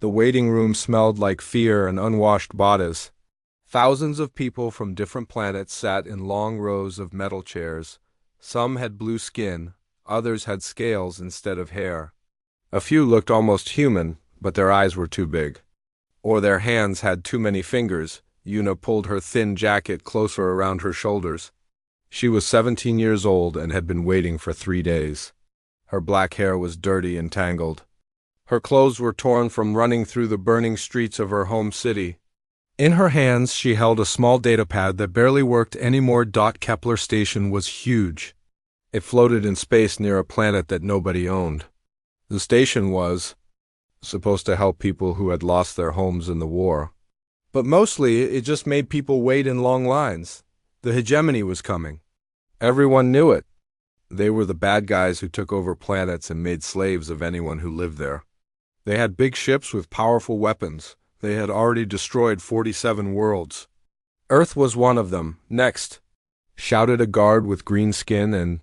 The waiting room smelled like fear and unwashed bodies. Thousands of people from different planets sat in long rows of metal chairs. Some had blue skin, others had scales instead of hair. A few looked almost human, but their eyes were too big. Or their hands had too many fingers. Una pulled her thin jacket closer around her shoulders. She was 17 years old and had been waiting for 3 days. Her black hair was dirty and tangled. Her clothes were torn from running through the burning streets of her home city. In her hands she held a small datapad that barely worked anymore. Kepler station was huge. It floated in space near a planet that nobody owned. The station was supposed to help people who had lost their homes in the war. But mostly it just made people wait in long lines. The hegemony was coming. Everyone knew it. They were the bad guys who took over planets and made slaves of anyone who lived there. They had big ships with powerful weapons. They had already destroyed 47 worlds. Earth was one of them. Next, shouted a guard with green skin and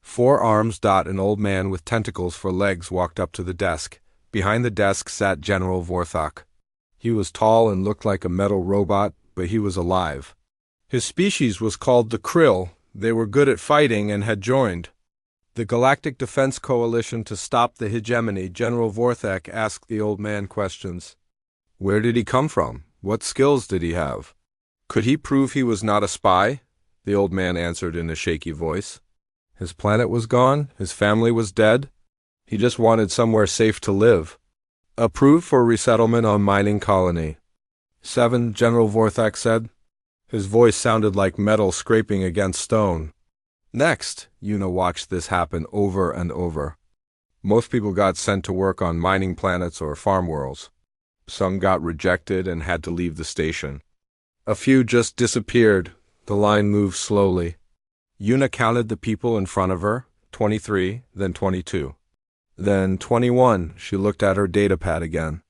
4 arms. An old man with tentacles for legs walked up to the desk. Behind the desk sat General Vorthok. He was tall and looked like a metal robot, but he was alive. His species was called the Krill. They were good at fighting and had joined the Galactic Defense Coalition to stop the hegemony. General Vorthok asked the old man questions. Where did he come from? What skills did he have? Could he prove he was not a spy? The old man answered in a shaky voice. His planet was gone, his family was dead. He just wanted somewhere safe to live. Approved for resettlement on mining colony. 7, General Vorthok said. His voice sounded like metal scraping against stone. Next, Una watched this happen over and over. Most people got sent to work on mining planets or farm worlds. Some got rejected and had to leave the station. A few just disappeared. The line moved slowly. Una counted the people in front of her, 23, then 22. Then 21, she looked at her datapad again.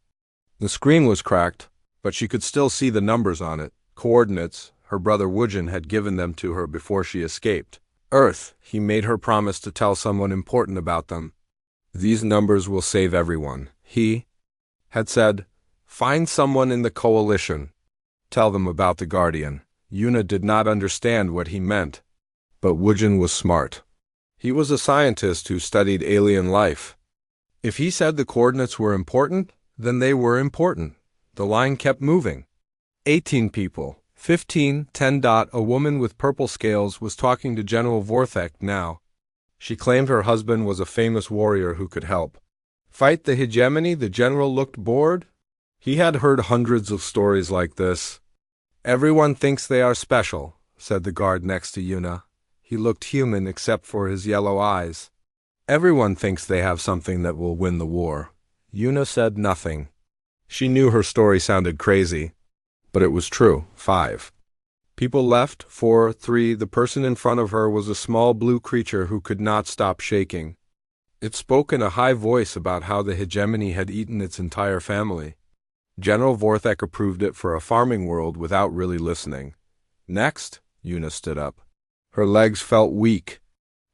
The screen was cracked, but she could still see the numbers on it, coordinates. Her brother Wujin had given them to her before she escaped. Earth, he made her promise to tell someone important about them. These numbers will save everyone. He had said, find someone in the coalition. Tell them about the Guardian. Una did not understand what he meant, but Wujin was smart. He was a scientist who studied alien life. If he said the coordinates were important, then they were important. The line kept moving. 18 people. 15, 10. A woman with purple scales was talking to General Vorthok now. She claimed her husband was a famous warrior who could help. Fight the hegemony? The general looked bored. He had heard hundreds of stories like this. Everyone thinks they are special, said the guard next to Una. He looked human except for his yellow eyes. Everyone thinks they have something that will win the war. Una said nothing. She knew her story sounded crazy, but it was true. 5. People left. 4, 3. The person in front of her was a small blue creature who could not stop shaking. It spoke in a high voice about how the hegemony had eaten its entire family. General Vorthok approved it for a farming world without really listening. Next, Una stood up. Her legs felt weak.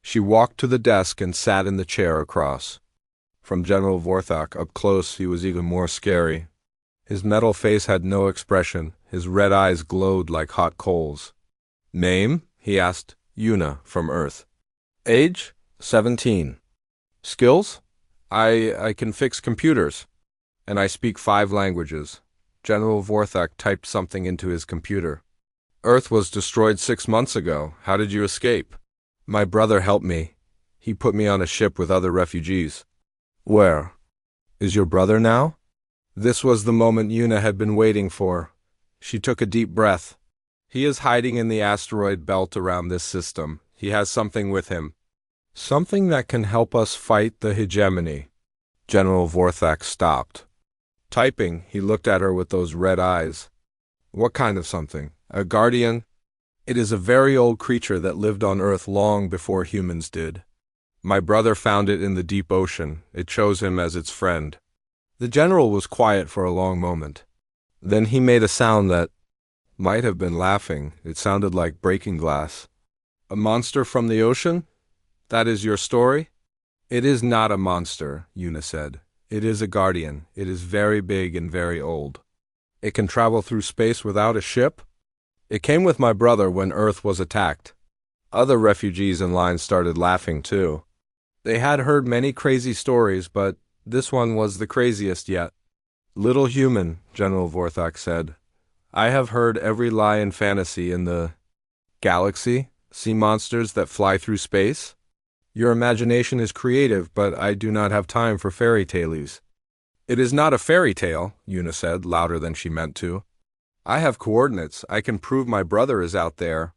She walked to the desk and sat in the chair across. From General Vorthok up close, he was even more scary. His metal face had no expression. His red eyes glowed like hot coals. Name? He asked. Una, from Earth. Age? 17. Skills? I can fix computers. And I speak 5 languages. General Vorthok typed something into his computer. Earth was destroyed 6 months ago. How did you escape? My brother helped me. He put me on a ship with other refugees. Where? Is your brother now? This was the moment Una had been waiting for. She took a deep breath. He is hiding in the asteroid belt around this system. He has something with him. Something that can help us fight the hegemony. General Vorthok stopped. Typing, he looked at her with those red eyes. What kind of something? A guardian? It is a very old creature that lived on Earth long before humans did. My brother found it in the deep ocean. It chose him as its friend. The general was quiet for a long moment. Then he made a sound that might have been laughing. It sounded like breaking glass. A monster from the ocean? That is your story? It is not a monster, Una said. It is a guardian. It is very big and very old. It can travel through space without a ship? It came with my brother when Earth was attacked. Other refugees in line started laughing too. They had heard many crazy stories, but this one was the craziest yet. Little human, General Vorthak said. I have heard every lie in fantasy in the galaxy. Sea monsters that fly through space? Your imagination is creative, but I do not have time for fairy tales. It is not a fairy tale, Una said, louder than she meant to. I have coordinates. I can prove my brother is out there.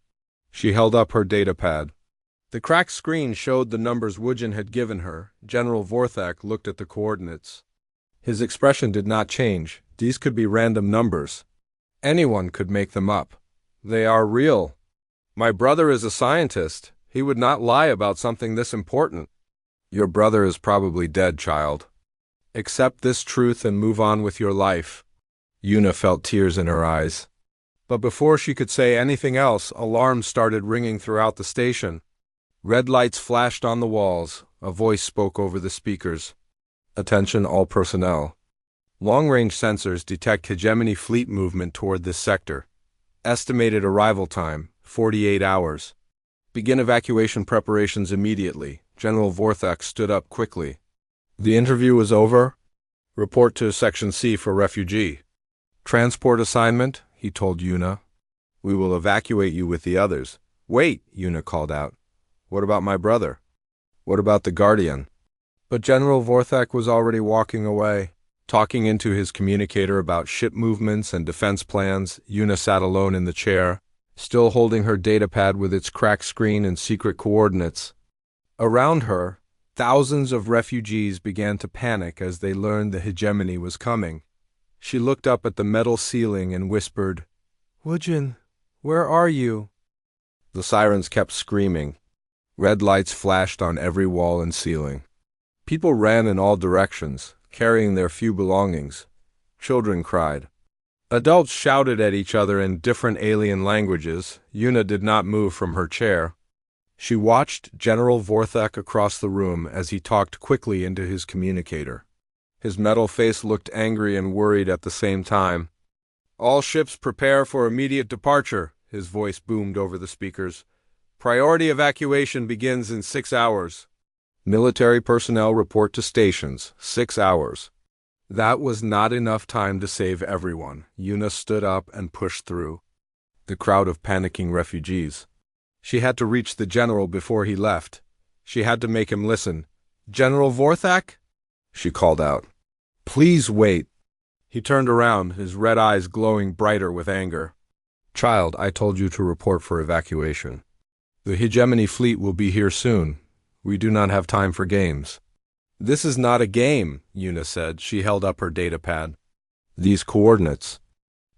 She held up her datapad. The cracked screen showed the numbers Wujin had given her. General Vorthak looked at the coordinates. His expression did not change. These could be random numbers. Anyone could make them up. They are real. My brother is a scientist. He would not lie about something this important. Your brother is probably dead, child. Accept this truth and move on with your life. Una felt tears in her eyes. But before she could say anything else, alarms started ringing throughout the station. Red lights flashed on the walls. A voice spoke over the speakers. Attention all personnel. Long-range sensors detect hegemony fleet movement toward this sector. Estimated arrival time, 48 hours. Begin evacuation preparations immediately. General Vorthak stood up quickly. The interview is over. Report to Section C for refugee. Transport assignment, he told Una. We will evacuate you with the others. Wait, Una called out. What about my brother? What about the Guardian? But General Vorthak was already walking away. Talking into his communicator about ship movements and defense plans, Una sat alone in the chair, still holding her datapad with its cracked screen and secret coordinates. Around her, thousands of refugees began to panic as they learned the hegemony was coming. She looked up at the metal ceiling and whispered, Wujin, where are you? The sirens kept screaming. Red lights flashed on every wall and ceiling. People ran in all directions, carrying their few belongings. Children cried. Adults shouted at each other in different alien languages. Una did not move from her chair. She watched General Vorthak across the room as he talked quickly into his communicator. His metal face looked angry and worried at the same time. All ships prepare for immediate departure, his voice boomed over the speakers. Priority evacuation begins in 6 hours. Military personnel report to stations, 6 hours. That was not enough time to save everyone. Una stood up and pushed through the crowd of panicking refugees. She had to reach the general before he left. She had to make him listen. General Vorthak? She called out. Please wait. He turned around, his red eyes glowing brighter with anger. Child, I told you to report for evacuation. The hegemony fleet will be here soon. We do not have time for games. This is not a game, Una said. She held up her datapad. These coordinates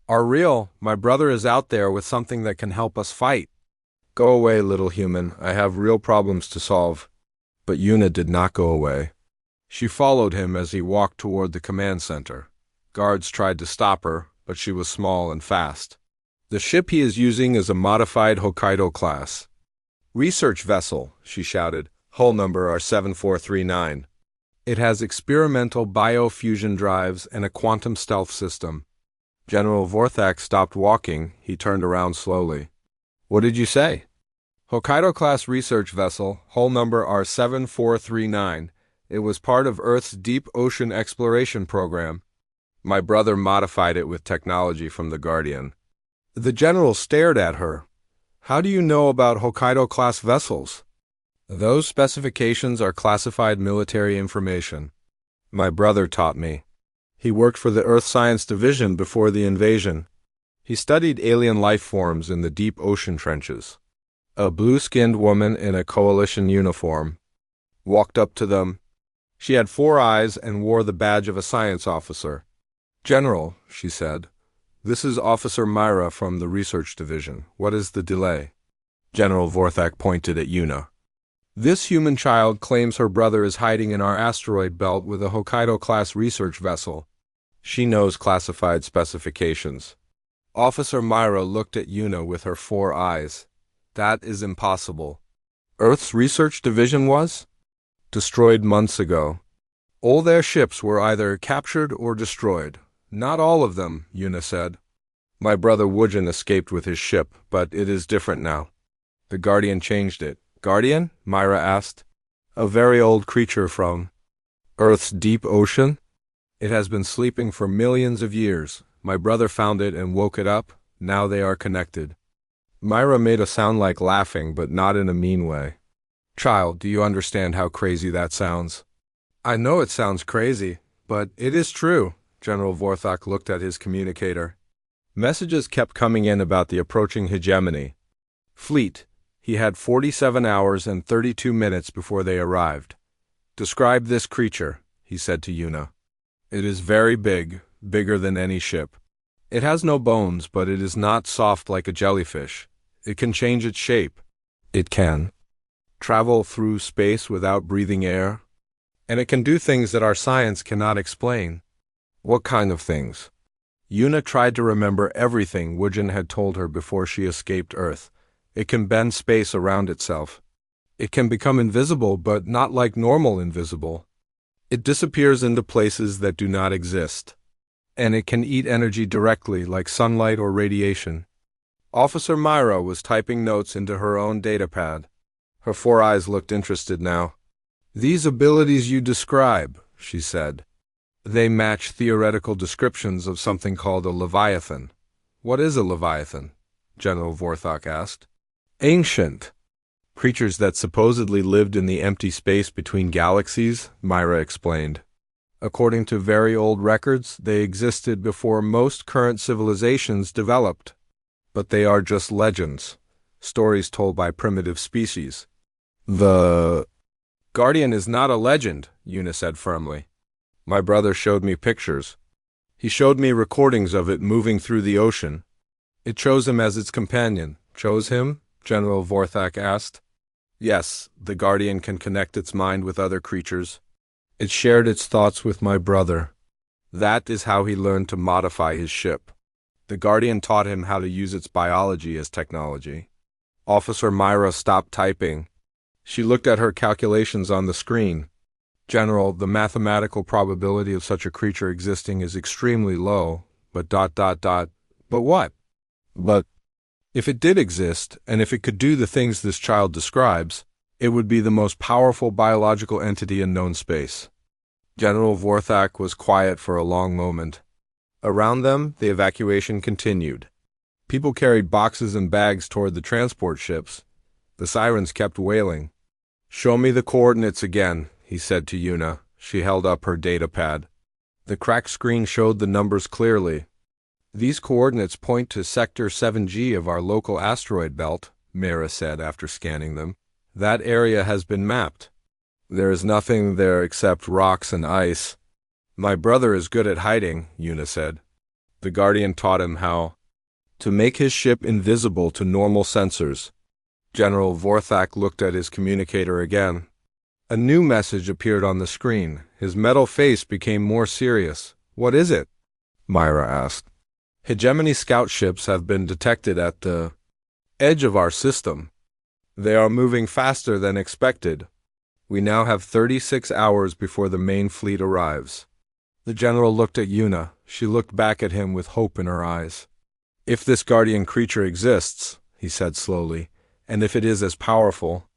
are real. My brother is out there with something that can help us fight. Go away, little human. I have real problems to solve. But Una did not go away. She followed him as he walked toward the command center. Guards tried to stop her, but she was small and fast. The ship he is using is a modified Hokkaido class. Research vessel, she shouted. Hull number are 7439. It has experimental biofusion drives and a quantum stealth system. General Vorthak stopped walking. He turned around slowly. What did you say? Hokkaido-class research vessel, hull number R7439. It was part of Earth's deep ocean exploration program. My brother modified it with technology from the Guardian. The general stared at her. How do you know about Hokkaido-class vessels? Those specifications are classified military information. My brother taught me. He worked for the Earth Science Division before the invasion. He studied alien life forms in the deep ocean trenches. A blue-skinned woman in a coalition uniform walked up to them. She had 4 eyes and wore the badge of a science officer. General, she said, this is Officer Myra from the Research Division. What is the delay? General Vorthak pointed at Una. This human child claims her brother is hiding in our asteroid belt with a Hokkaido-class research vessel. She knows classified specifications. Officer Myra looked at Una with her 4 eyes. That is impossible. Earth's research division was? Destroyed months ago. All their ships were either captured or destroyed. Not all of them, Yuna said. My brother Wujin escaped with his ship, but it is different now. The Guardian changed it. Guardian? Myra asked. A very old creature from Earth's deep ocean? It has been sleeping for millions of years. My brother found it and woke it up. Now they are connected. Myra made a sound like laughing, but not in a mean way. Child, do you understand how crazy that sounds? I know it sounds crazy, but it is true. General Vorthok looked at his communicator. Messages kept coming in about the approaching hegemony. Fleet. He had 47 hours and 32 minutes before they arrived. Describe this creature, he said to Yuna. It is very big, bigger than any ship. It has no bones, but it is not soft like a jellyfish. It can change its shape. It can travel through space without breathing air. And it can do things that our science cannot explain. What kind of things? Yuna tried to remember everything Wujin had told her before she escaped Earth. It can bend space around itself. It can become invisible, but not like normal invisible. It disappears into places that do not exist. And it can eat energy directly, like sunlight or radiation. Officer Myra was typing notes into her own datapad. Her 4 eyes looked interested now. These abilities you describe, she said. They match theoretical descriptions of something called a Leviathan. What is a Leviathan? General Vorthok asked. Ancient. Creatures that supposedly lived in the empty space between galaxies, Myra explained. According to very old records, they existed before most current civilizations developed. But they are just legends, stories told by primitive species. The Guardian is not a legend, Yuna said firmly. My brother showed me pictures. He showed me recordings of it moving through the ocean. It chose him as its companion. Chose him? General Vorthok asked. Yes, the Guardian can connect its mind with other creatures. It shared its thoughts with my brother. That is how he learned to modify his ship. The Guardian taught him how to use its biology as technology. Officer Myra stopped typing. She looked at her calculations on the screen. General, the mathematical probability of such a creature existing is extremely low, but ... But what? But if it did exist, and if it could do the things this child describes, it would be the most powerful biological entity in known space. General Vorthok was quiet for a long moment. Around them, the evacuation continued. People carried boxes and bags toward the transport ships. The sirens kept wailing. Show me the coordinates again, he said to Yuna. She held up her datapad. The cracked screen showed the numbers clearly. These coordinates point to Sector 7G of our local asteroid belt, Myra said after scanning them. That area has been mapped. There is nothing there except rocks and ice. My brother is good at hiding, Yuna said. The Guardian taught him how to make his ship invisible to normal sensors. General Vorthok looked at his communicator again. A new message appeared on the screen. His metal face became more serious. What is it? Myra asked. Hegemony scout ships have been detected at the edge of our system. They are moving faster than expected. We now have 36 hours before the main fleet arrives. The general looked at Yuna. She looked back at him with hope in her eyes. If this guardian creature exists, he said slowly, and if it is as powerful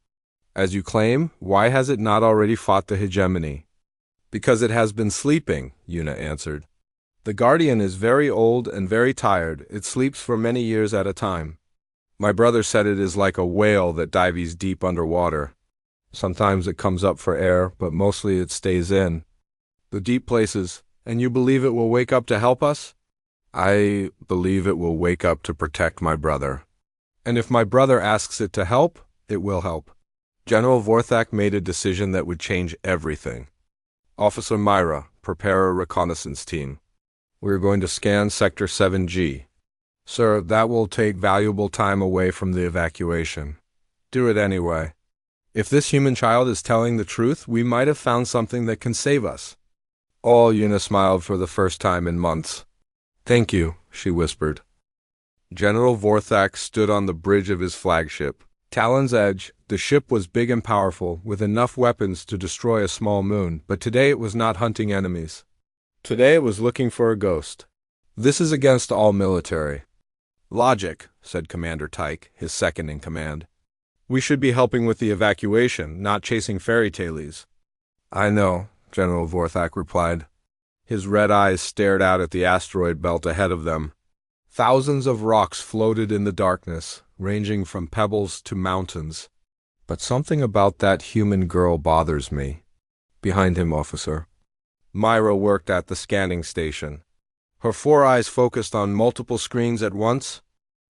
as you claim, why has it not already fought the hegemony? Because it has been sleeping, Yuna answered. The guardian is very old and very tired. It sleeps for many years at a time. My brother said it is like a whale that dives deep underwater. Sometimes it comes up for air, but mostly it stays in the deep places. And you believe it will wake up to help us? I believe it will wake up to protect my brother. And if my brother asks it to help, it will help. General Vorthok made a decision that would change everything. Officer Myra, prepare a reconnaissance team. We are going to scan Sector 7G. Sir, that will take valuable time away from the evacuation. Do it anyway. If this human child is telling the truth, we might have found something that can save us. All Yuna smiled for the first time in months. Thank you, she whispered. General Vorthok stood on the bridge of his flagship. Talon's Edge, the ship was big and powerful, with enough weapons to destroy a small moon, but today it was not hunting enemies. Today it was looking for a ghost. This is against all military. Logic, said Commander Tyke, his second in command. We should be helping with the evacuation, not chasing fairy tales. I know, General Vorthak replied. His red eyes stared out at the asteroid belt ahead of them. Thousands of rocks floated in the darkness, ranging from pebbles to mountains. But something about that human girl bothers me. Behind him, officer. Myra worked at the scanning station. Her 4 eyes focused on multiple screens at once.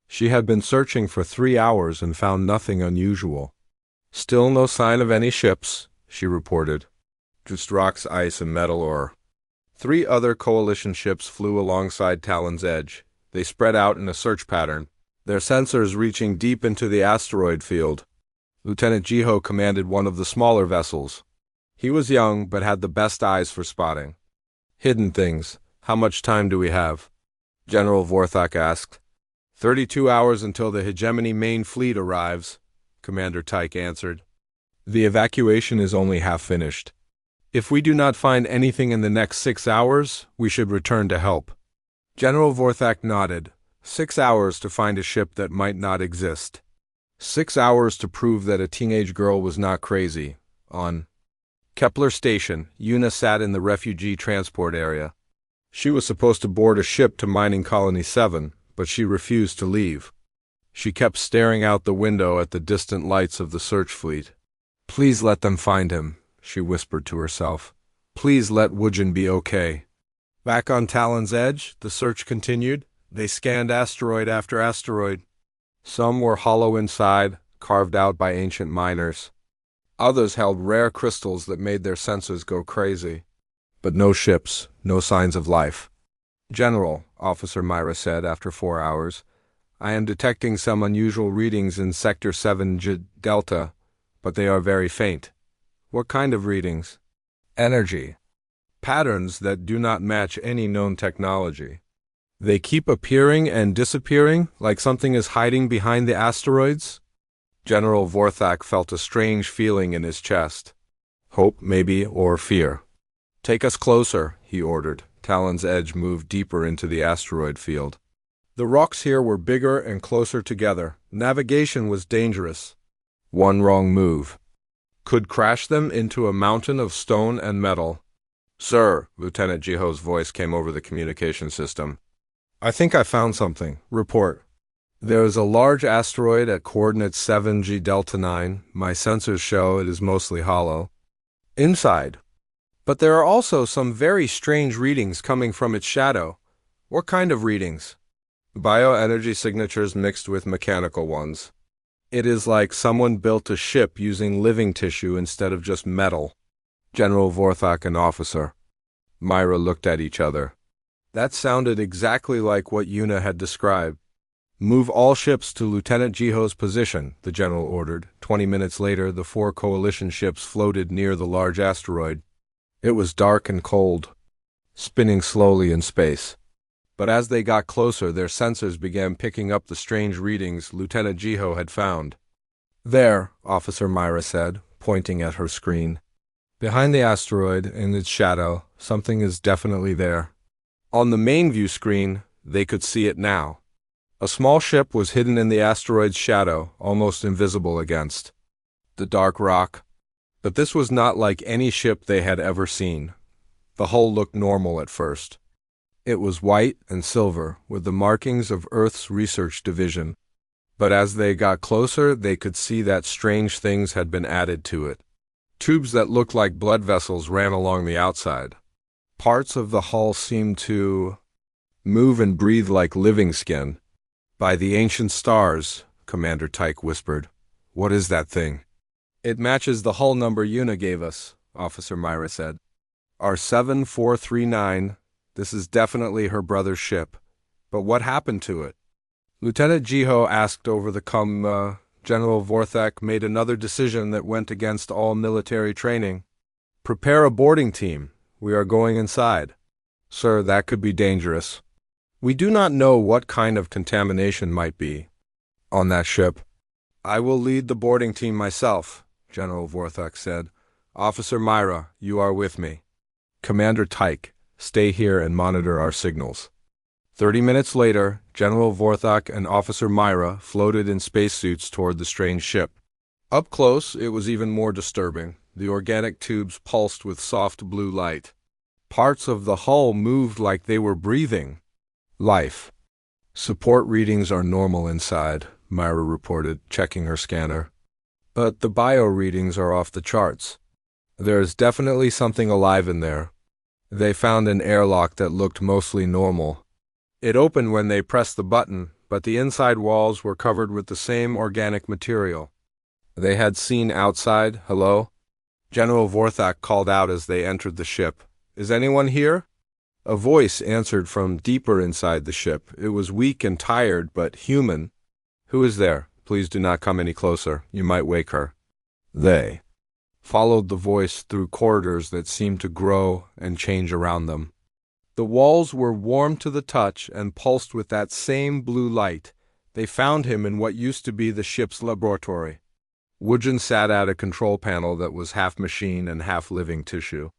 She had been searching for 3 hours and found nothing unusual. Still no sign of any ships, she reported. Just rocks, ice, and metal ore. 3 other coalition ships flew alongside Talon's Edge. They spread out in a search pattern, their sensors reaching deep into the asteroid field. Lieutenant Jiho commanded one of the smaller vessels. He was young, but had the best eyes for spotting. Hidden things. How much time do we have? General Vorthak asked. 32 hours until the hegemony main fleet arrives, Commander Tyke answered. The evacuation is only half finished. If we do not find anything in the next 6 hours, we should return to help. General Vorthak nodded. 6 hours to find a ship that might not exist. 6 hours to prove that a teenage girl was not crazy. On Kepler Station, Una sat in the refugee transport area. She was supposed to board a ship to Mining Colony 7, but she refused to leave. She kept staring out the window at the distant lights of the search fleet. Please let them find him, she whispered to herself. Please let Woojin be okay. Back on Talon's Edge, the search continued. They scanned asteroid after asteroid. Some were hollow inside, carved out by ancient miners. Others held rare crystals that made their sensors go crazy. But no ships, no signs of life. General, Officer Myra said after 4 hours, I am detecting some unusual readings in Sector 7J Delta, but they are very faint. What kind of readings? Energy. Patterns that do not match any known technology. They keep appearing and disappearing, like something is hiding behind the asteroids. General Vorthak felt a strange feeling in his chest. Hope, maybe, or fear. Take us closer, he ordered. Talon's Edge moved deeper into the asteroid field. The rocks here were bigger and closer together. Navigation was dangerous. One wrong move could crash them into a mountain of stone and metal. Sir, Lieutenant Jiho's voice came over the communication system. I think I found something. Report. There is a large asteroid at coordinates 7G Delta 9. My sensors show it is mostly hollow. Inside. But there are also some very strange readings coming from its shadow. What kind of readings? Bioenergy signatures mixed with mechanical ones. It is like someone built a ship using living tissue instead of just metal. General Vorthak and officer. Myra looked at each other. That sounded exactly like what Una had described. Move all ships to Lieutenant Jiho's position, the general ordered. 20 minutes later, the 4 coalition ships floated near the large asteroid. It was dark and cold, spinning slowly in space. But as they got closer, their sensors began picking up the strange readings Lieutenant Jiho had found. There, Officer Myra said, pointing at her screen. Behind the asteroid, in its shadow, something is definitely there. On the main view screen, they could see it now. A small ship was hidden in the asteroid's shadow, almost invisible against the dark rock. But this was not like any ship they had ever seen. The hull looked normal at first. It was white and silver, with the markings of Earth's research division. But as they got closer, they could see that strange things had been added to it. Tubes that looked like blood vessels ran along the outside. Parts of the hull seemed to move and breathe like living skin. By the ancient stars, Commander Tyke whispered. What is that thing? It matches the hull number Una gave us, Officer Myra said. R7439. This is definitely her brother's ship. But what happened to it? Lieutenant Jiho asked over the General Vorthak made another decision that went against all military training. Prepare a boarding team. We are going inside. Sir, that could be dangerous. We do not know what kind of contamination might be on that ship. I will lead the boarding team myself, General Vorthak said. Officer Myra, you are with me. Commander Tyke, stay here and monitor our signals. 30 minutes later, General Vorthak and Officer Myra floated in spacesuits toward the strange ship. Up close, it was even more disturbing. The organic tubes pulsed with soft blue light. Parts of the hull moved like they were breathing. Life. Support readings are normal inside, Myra reported, checking her scanner. But the bio readings are off the charts. There is definitely something alive in there. They found an airlock that looked mostly normal. It opened when they pressed the button, but the inside walls were covered with the same organic material. They had seen outside. Hello? General Vorthak called out as they entered the ship. Is anyone here? A voice answered from deeper inside the ship. It was weak and tired, but human. Who is there? Please do not come any closer. You might wake her. They followed the voice through corridors that seemed to grow and change around them. The walls were warm to the touch and pulsed with that same blue light. They found him in what used to be the ship's laboratory. Woodgen sat at a control panel that was half machine and half living tissue.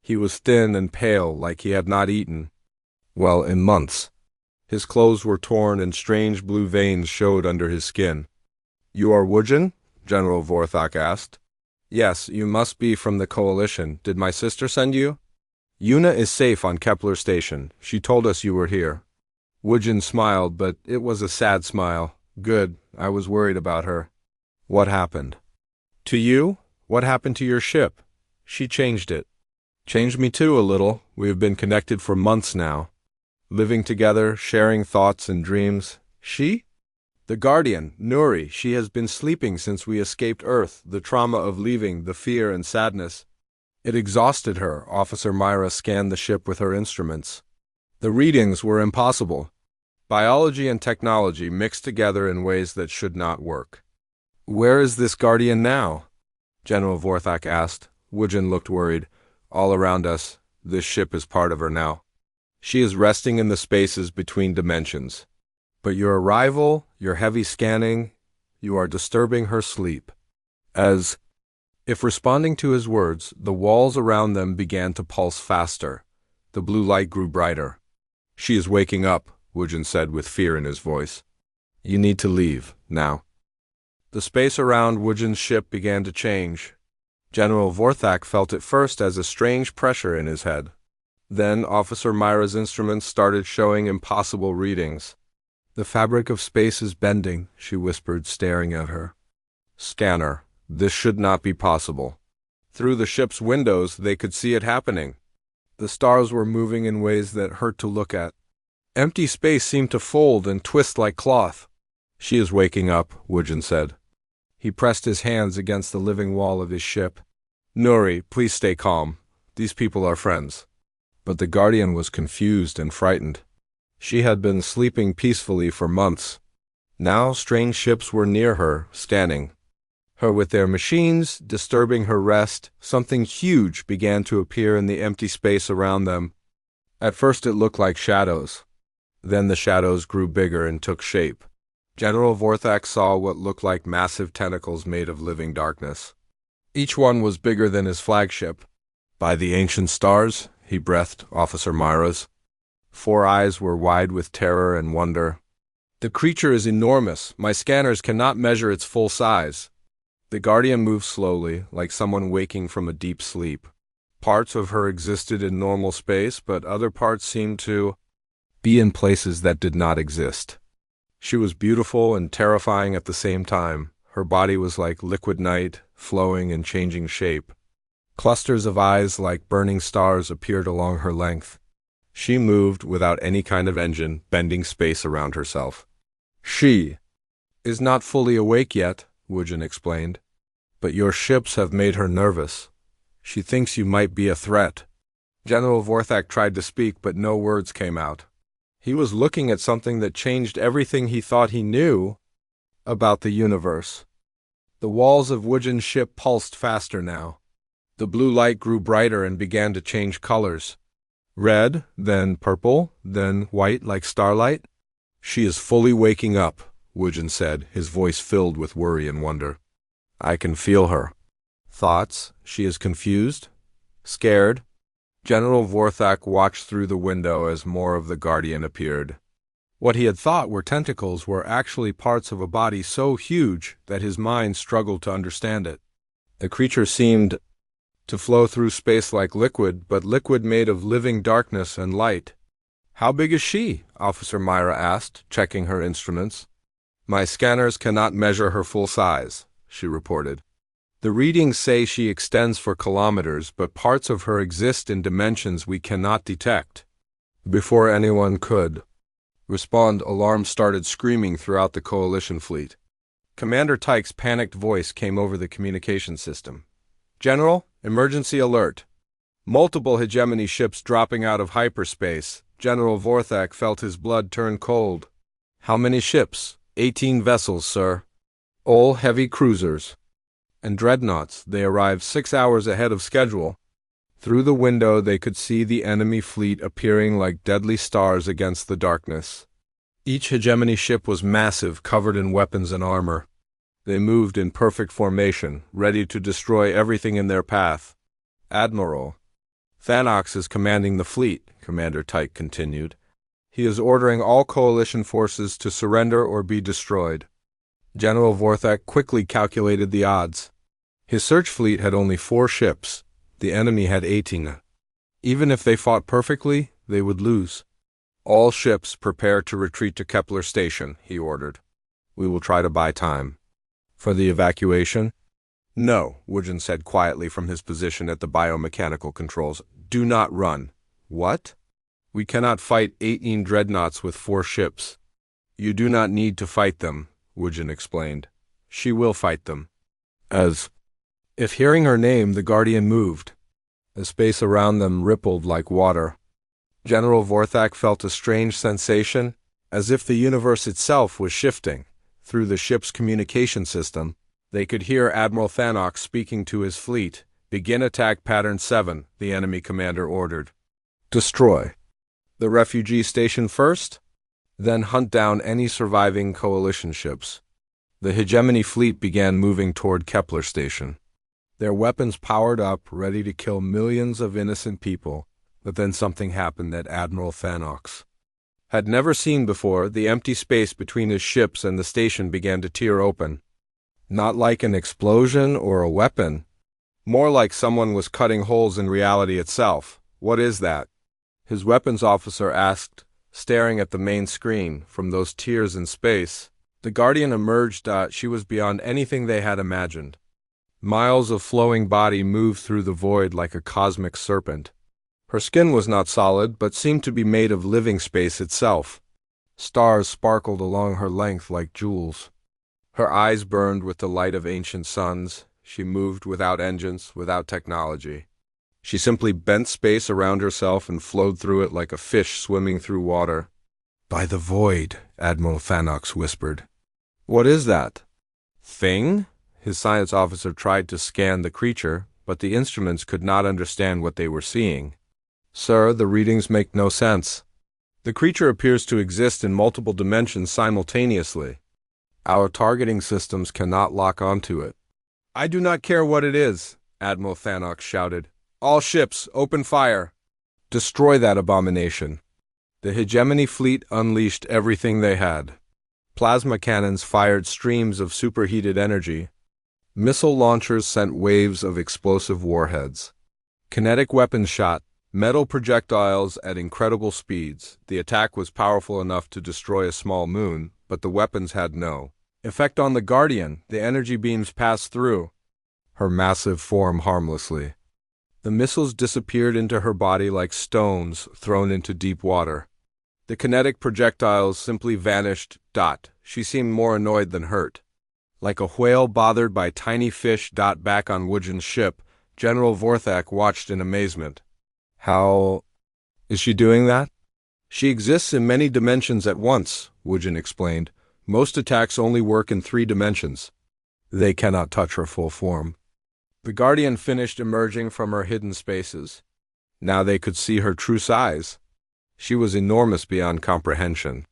He was thin and pale, like he had not eaten, well, in months. His clothes were torn and strange blue veins showed under his skin. You are Woodgen? General Vorthak asked. Yes, you must be from the Coalition. Did my sister send you? Una is safe on Kepler Station. She told us you were here. Woodgen smiled, but it was a sad smile. Good. I was worried about her. What happened? To you? What happened to your ship? She changed it. Changed me too a little. We have been connected for months now. Living together, sharing thoughts and dreams. She? The Guardian, Nuri. She has been sleeping since we escaped Earth, the trauma of leaving, the fear and sadness. It exhausted her. Officer Myra scanned the ship with her instruments. The readings were impossible. Biology and technology mixed together in ways that should not work. Where is this Guardian now? General Vorthak asked. Woodgen looked worried. All around us, this ship is part of her now. She is resting in the spaces between dimensions. But your arrival, your heavy scanning, you are disturbing her sleep. As if responding to his words, the walls around them began to pulse faster. The blue light grew brighter. She is waking up, Woodgen said with fear in his voice. You need to leave, now. The space around Woodgen's ship began to change. General Vorthak felt it first as a strange pressure in his head. Then Officer Myra's instruments started showing impossible readings. The fabric of space is bending, she whispered, staring at her. Scanner. This should not be possible. Through the ship's windows, they could see it happening. The stars were moving in ways that hurt to look at. Empty space seemed to fold and twist like cloth. She is waking up, Woodgen said. He pressed his hands against the living wall of his ship. Nuri, please stay calm. These people are friends. But the Guardian was confused and frightened. She had been sleeping peacefully for months. Now strange ships were near her, scanning her with their machines, disturbing her rest. Something huge began to appear in the empty space around them. At first it looked like shadows. Then the shadows grew bigger and took shape. General Vorthak saw what looked like massive tentacles made of living darkness. Each one was bigger than his flagship. By the ancient stars, he breathed, Officer Myra's. 4 eyes were wide with terror and wonder. The creature is enormous. My scanners cannot measure its full size. The Guardian moved slowly, like someone waking from a deep sleep. Parts of her existed in normal space, but other parts seemed to be in places that did not exist. She was beautiful and terrifying at the same time. Her body was like liquid night, flowing and changing shape. Clusters of eyes like burning stars appeared along her length. She moved without any kind of engine, bending space around herself. She is not fully awake yet, Woodgen explained. But your ships have made her nervous. She thinks you might be a threat. General Vorthak tried to speak, but no words came out. He was looking at something that changed everything he thought he knew about the universe. The walls of Woodgen's ship pulsed faster now. The blue light grew brighter and began to change colors. Red, then purple, then white like starlight. She is fully waking up, Wujin said, his voice filled with worry and wonder. I can feel her. Thoughts? She is confused? Scared? General Vorthak watched through the window as more of the Guardian appeared. What he had thought were tentacles were actually parts of a body so huge that his mind struggled to understand it. The creature seemed to flow through space like liquid, but liquid made of living darkness and light. How big is she? Officer Myra asked, checking her instruments. My scanners cannot measure her full size, she reported. The readings say she extends for kilometers, but parts of her exist in dimensions we cannot detect. Before anyone could respond, alarms started screaming throughout the Coalition fleet. Commander Tyke's panicked voice came over the communication system. General, emergency alert. Multiple hegemony ships dropping out of hyperspace. General Vorthak felt his blood turn cold. How many ships? 18 vessels, sir. All heavy cruisers and dreadnoughts. They arrived 6 hours ahead of schedule. Through the window they could see the enemy fleet appearing like deadly stars against the darkness. Each hegemony ship was massive, covered in weapons and armor. They moved in perfect formation, ready to destroy everything in their path. Admiral Thanox is commanding the fleet, Commander Tyke continued. He is ordering all Coalition forces to surrender or be destroyed. General Vorthak quickly calculated the odds. His search fleet had only 4 ships. The enemy had 18. Even if they fought perfectly, they would lose. All ships prepare to retreat to Kepler Station, he ordered. We will try to buy time. For the evacuation? No, Wujin said quietly from his position at the biomechanical controls. Do not run. What? We cannot fight 18 dreadnoughts with 4 ships. You do not need to fight them, Wujin explained. She will fight them. If hearing her name, the Guardian moved. The space around them rippled like water. General Vorthak felt a strange sensation, as if the universe itself was shifting. Through the ship's communication system, they could hear Admiral Thanox speaking to his fleet. Begin attack pattern 7, the enemy commander ordered. Destroy the refugee station first, then hunt down any surviving Coalition ships. The hegemony fleet began moving toward Kepler Station. Their weapons powered up, ready to kill millions of innocent people, but then something happened that Admiral Thanox had never seen before. The empty space between his ships and the station began to tear open. Not like an explosion or a weapon, more like someone was cutting holes in reality itself. What is that? His weapons officer asked, staring at the main screen. From those tears in space, the Guardian emerged. She was beyond anything they had imagined. Miles of flowing body moved through the void like a cosmic serpent. Her skin was not solid, but seemed to be made of living space itself. Stars sparkled along her length like jewels. Her eyes burned with the light of ancient suns. She moved without engines, without technology. She simply bent space around herself and flowed through it like a fish swimming through water. By the void, Admiral Thanox whispered. What is that thing? His science officer tried to scan the creature, but the instruments could not understand what they were seeing. Sir, the readings make no sense. The creature appears to exist in multiple dimensions simultaneously. Our targeting systems cannot lock onto it. I do not care what it is, Admiral Thanox shouted. All ships, open fire. Destroy that abomination. The hegemony fleet unleashed everything they had. Plasma cannons fired streams of superheated energy. Missile launchers sent waves of explosive warheads. Kinetic weapons shot metal projectiles at incredible speeds. The attack was powerful enough to destroy a small moon, but the weapons had no effect on the Guardian. The energy beams passed through her massive form harmlessly. The missiles disappeared into her body like stones thrown into deep water. The kinetic projectiles simply vanished. She seemed more annoyed than hurt. Like a whale bothered by tiny fish. Back on Wujin's ship, General Vorthak watched in amazement. How is she doing that? She exists in many dimensions at once, Wujin explained. Most attacks only work in 3 dimensions. They cannot touch her full form. The Guardian finished emerging from her hidden spaces. Now they could see her true size. She was enormous beyond comprehension.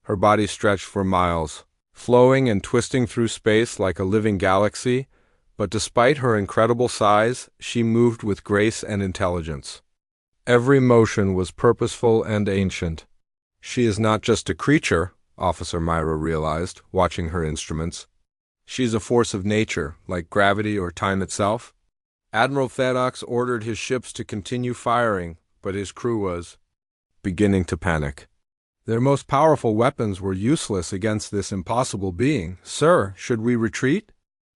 Her body stretched for miles, flowing and twisting through space like a living galaxy, but despite her incredible size, she moved with grace and intelligence. Every motion was purposeful and ancient. She is not just a creature, Officer Myra realized, watching her instruments. She's a force of nature, like gravity or time itself. Admiral Thanox ordered his ships to continue firing, but his crew was beginning to panic. Their most powerful weapons were useless against this impossible being. "Sir, should we retreat?"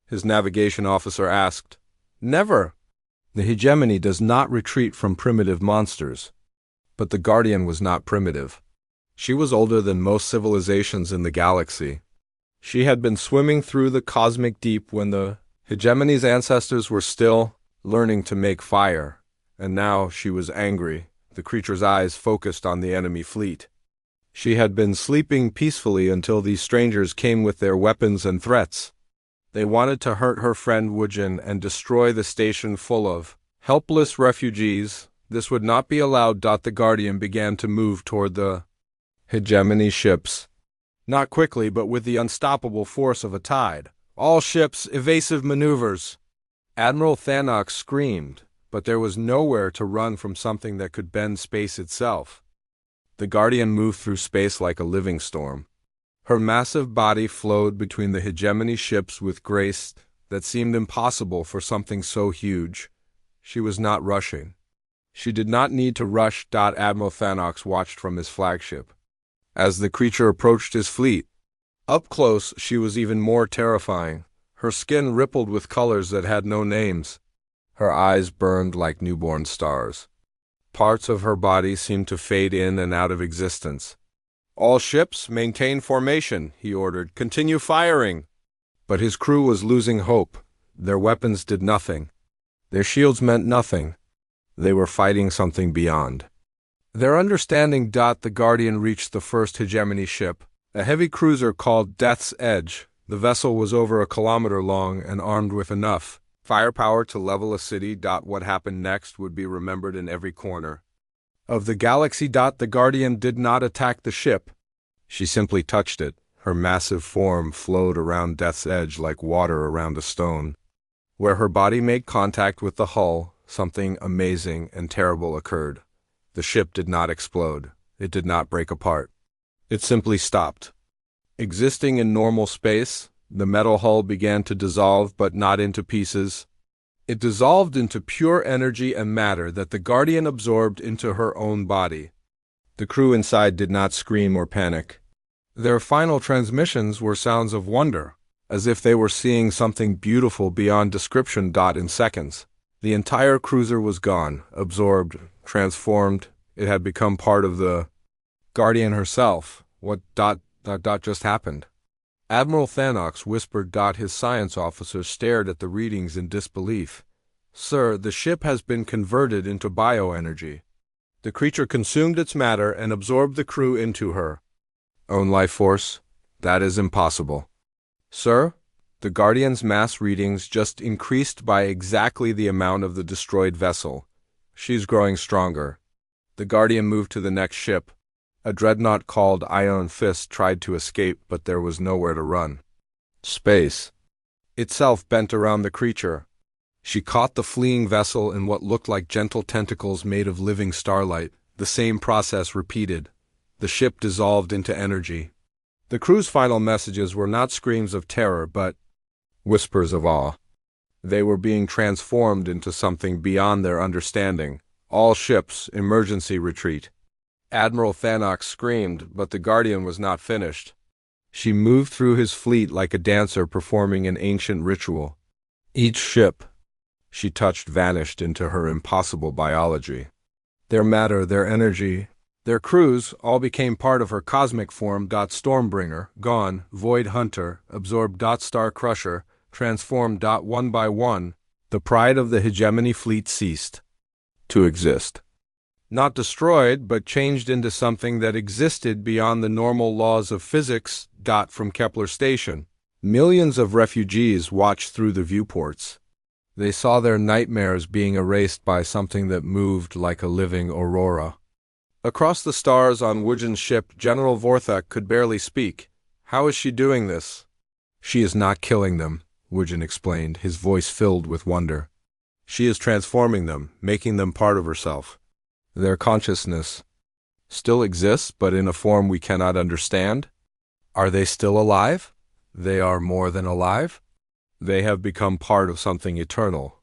his navigation officer asked. "Never. The hegemony does not retreat from primitive monsters." But the Guardian was not primitive. She was older than most civilizations in the galaxy. She had been swimming through the cosmic deep when the hegemony's ancestors were still learning to make fire, and now she was angry, the creature's eyes focused on the enemy fleet. She had been sleeping peacefully until these strangers came with their weapons and threats. They wanted to hurt her friend Wujin and destroy the station full of helpless refugees. This would not be allowed. The Guardian began to move toward the hegemony ships. Not quickly, but with the unstoppable force of a tide. "All ships, evasive maneuvers!" Admiral Thanox screamed, but there was nowhere to run from something that could bend space itself. The Guardian moved through space like a living storm. Her massive body flowed between the hegemony ships with grace that seemed impossible for something so huge. She was not rushing. She did not need to rush. Admiral Thanox watched from his flagship as the creature approached his fleet. Up close, she was even more terrifying. Her skin rippled with colors that had no names. Her eyes burned like newborn stars. Parts of her body seemed to fade in and out of existence. "All ships, maintain formation," he ordered. "Continue firing." But his crew was losing hope. Their weapons did nothing. Their shields meant nothing. They were fighting something beyond their understanding. The Guardian reached the first hegemony ship, a heavy cruiser called Death's Edge. The vessel was over 1 kilometer long and armed with enough firepower to level a city. What happened next would be remembered in every corner of the galaxy. The Guardian did not attack the ship. She simply touched it. Her massive form flowed around Death's Edge like water around a stone. Where her body made contact with the hull, something amazing and terrible occurred. The ship did not explode. It did not break apart. It simply stopped. Existing in normal space, the metal hull began to dissolve, but not into pieces. It dissolved into pure energy and matter that the Guardian absorbed into her own body. The crew inside did not scream or panic. Their final transmissions were sounds of wonder, as if they were seeing something beautiful beyond description. In seconds, the entire cruiser was gone, absorbed, transformed. It had become part of the Guardian herself. What just happened? Admiral Thanox whispered. His science officer stared at the readings in disbelief. "Sir, the ship has been converted into bioenergy. The creature consumed its matter and absorbed the crew into her own life force? That is impossible." "Sir, the Guardian's mass readings just increased by exactly the amount of the destroyed vessel. She's growing stronger." The Guardian moved to the next ship. A dreadnought called Iron Fist tried to escape, but there was nowhere to run. Space itself bent around the creature. She caught the fleeing vessel in what looked like gentle tentacles made of living starlight. The same process repeated. The ship dissolved into energy. The crew's final messages were not screams of terror, but whispers of awe. They were being transformed into something beyond their understanding. "All ships, emergency retreat." Admiral Thanox screamed, but the Guardian was not finished. She moved through his fleet like a dancer performing an ancient ritual. Each ship she touched vanished into her impossible biology. Their matter, their energy, their crews all became part of her cosmic form. Stormbringer, gone. Void Hunter, absorbed. Star Crusher, transformed. One by one, the pride of the hegemony fleet ceased to exist. Not destroyed, but changed into something that existed beyond the normal laws of physics. From Kepler Station, millions of refugees watched through the viewports. They saw their nightmares being erased by something that moved like a living aurora. Across the stars on Wujin's ship, General Vorthak could barely speak. How is she doing this? She is not killing them, Wujin explained, his voice filled with wonder. She is transforming them, making them part of herself. Their consciousness still exists, but in a form we cannot understand. Are they still alive? They are more than alive. They have become part of something eternal.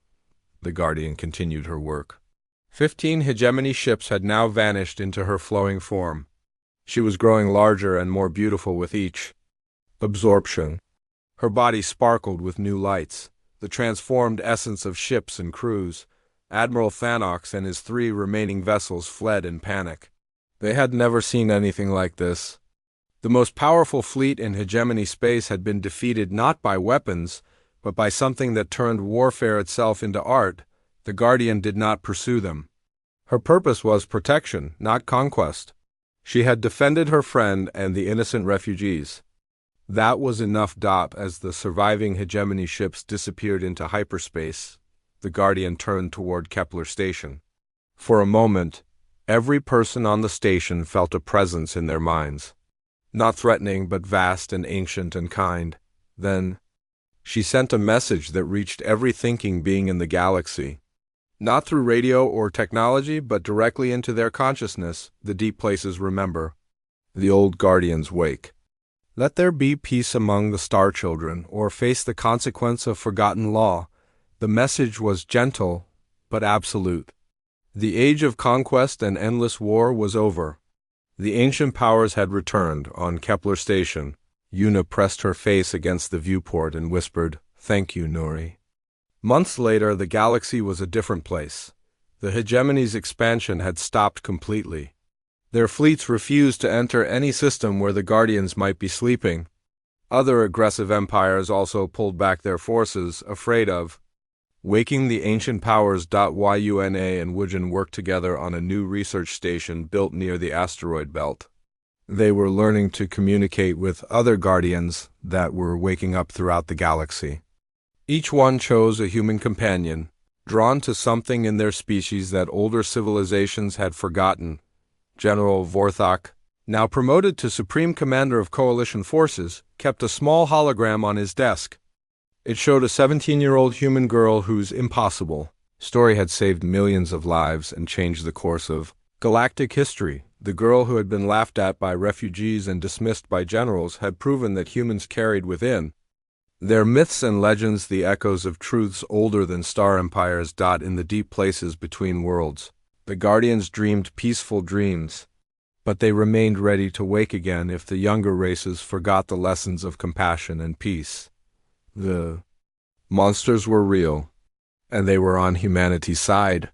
The Guardian continued her work. 15 hegemony ships had now vanished into her flowing form. She was growing larger and more beautiful with each absorption. Her body sparkled with new lights, the transformed essence of ships and crews. Admiral Thanox and his 3 remaining vessels fled in panic. They had never seen anything like this. The most powerful fleet in hegemony space had been defeated not by weapons, but by something that turned warfare itself into art. The Guardian did not pursue them. Her purpose was protection, not conquest. She had defended her friend and the innocent refugees. That was enough. As the surviving hegemony ships disappeared into hyperspace, the Guardian turned toward Kepler Station. For a moment, every person on the station felt a presence in their minds. Not threatening, but vast and ancient and kind. Then, she sent a message that reached every thinking being in the galaxy. Not through radio or technology, but directly into their consciousness. The deep places remember. The old Guardians wake. Let there be peace among the star children, or face the consequence of forgotten law. The message was gentle, but absolute. The age of conquest and endless war was over. The ancient powers had returned. On Kepler Station, Yuna pressed her face against the viewport and whispered, "Thank you, Nuri." Months later, the galaxy was a different place. The hegemony's expansion had stopped completely. Their fleets refused to enter any system where the Guardians might be sleeping. Other aggressive empires also pulled back their forces, afraid of waking the ancient powers. Yuna and Wujin worked together on a new research station built near the asteroid belt. They were learning to communicate with other Guardians that were waking up throughout the galaxy. Each one chose a human companion, drawn to something in their species that older civilizations had forgotten. General Vorthok, now promoted to Supreme Commander of Coalition Forces, kept a small hologram on his desk. It showed a 17-year-old human girl whose impossible story had saved millions of lives and changed the course of galactic history. The girl who had been laughed at by refugees and dismissed by generals had proven that humans carried within their myths and legends the echoes of truths older than star empires. In the deep places between worlds, the Guardians dreamed peaceful dreams, but they remained ready to wake again if the younger races forgot the lessons of compassion and peace. The monsters were real, and they were on humanity's side.